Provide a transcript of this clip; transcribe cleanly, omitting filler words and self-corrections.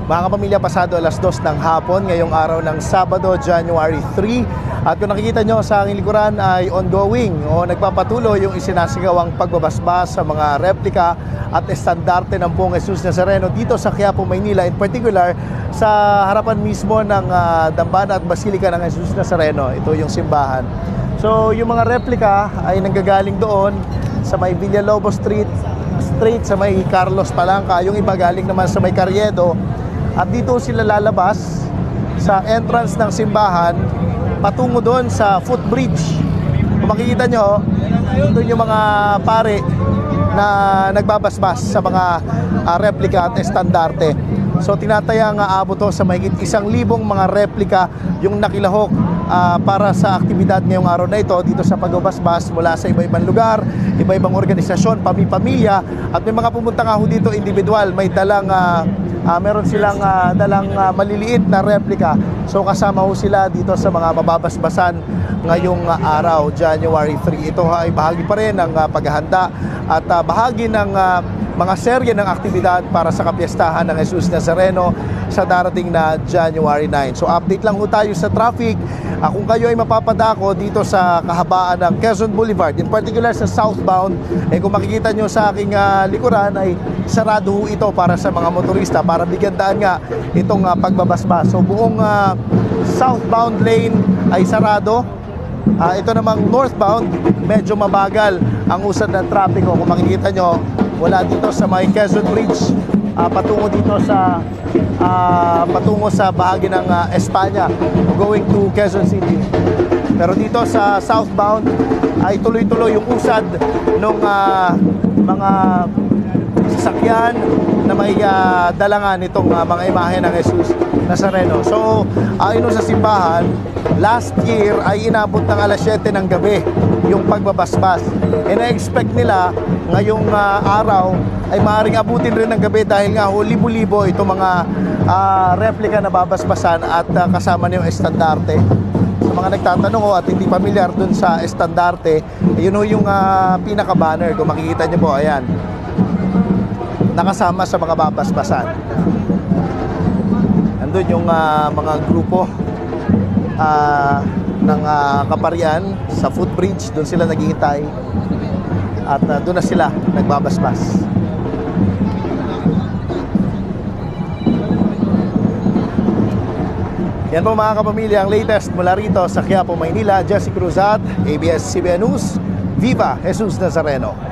Mga kapamilya, pasado alas 2 ng hapon ngayong araw ng Sabado, January 3. At kung nakikita nyo sa aking likuran ay ongoing o nagpapatuloy yung isinasigawang pagbabasbas sa mga replika at estandarte ng Poong Jesus Nazareno dito sa Quiapo, Maynila. In particular, sa harapan mismo ng Dambana at Basilika ng Jesus Nazareno. Ito yung simbahan. So yung mga replika ay nanggagaling doon sa may Villalobos Street, sa may Carlos Palanca. Yung iba galing naman sa may Carriedo. At dito sila lalabas sa entrance ng simbahan patungo doon sa footbridge. Kung makikita nyo, doon yung mga pare na nagbabasbas sa mga replika at estandarte. So tinataya nga abot to sa mahigit 1,000 mga replika yung nakilahok para sa aktibidad ngayong araw na ito dito sa pagbabasbas mula sa iba-ibang lugar, iba-ibang organisasyon, pamilya, at may mga pumunta nga ho dito individual, may dalang meron silang dalang maliliit na replika. So kasama ho sila dito sa mga mababasbasan ngayong araw, January 3. Ito ay bahagi pa rin ng paghahanda at bahagi ng mga serye ng aktibidad para sa kapiyastahan ng Jesus Nazareno sa darating na January 9. So update lang ho tayo sa traffic. Kung kayo ay mapapadako dito sa kahabaan ng Quezon Boulevard, in particular sa southbound, kung makikita nyo sa aking likuran ay sarado ho ito para sa mga motorista para bigyan daan nga itong pagbabasbas. So buong southbound lane ay sarado. Ito namang northbound, medyo mabagal ang usad ng trapiko. Kung makikita nyo, wala dito sa may Quezon Bridge patungo dito sa patungo sa bahagi ng Espanya going to Quezon City. Pero dito sa southbound ay tuloy-tuloy yung usad ng mga sasakyan na may dalangan itong mga imahe ng Jesus Nazareno. So ayon sa simbahan, last year ay inabot ng alas 7 ng gabi yung pagbabasbas. Na-expect nila ngayong araw ay maaaring abutin rin ng gabi dahil nga libo-libo itong mga replika na babasbasan at kasama na yung estandarte. Sa mga nagtatanong at hindi pamilyar dun sa estandarte, yun yung pinaka-banner. Kung makikita nyo po, ayan, nakasama sa mga babasbasan. Andun yung mga grupo ng kaparian sa footbridge. Doon sila naghihintay at doon na sila nagbabasbas. Yan po mga kapamilya, ang latest mula rito sa Quiapo, Maynila. Jesse Cruzat, ABS-CBN News. Viva Jesus Nazareno!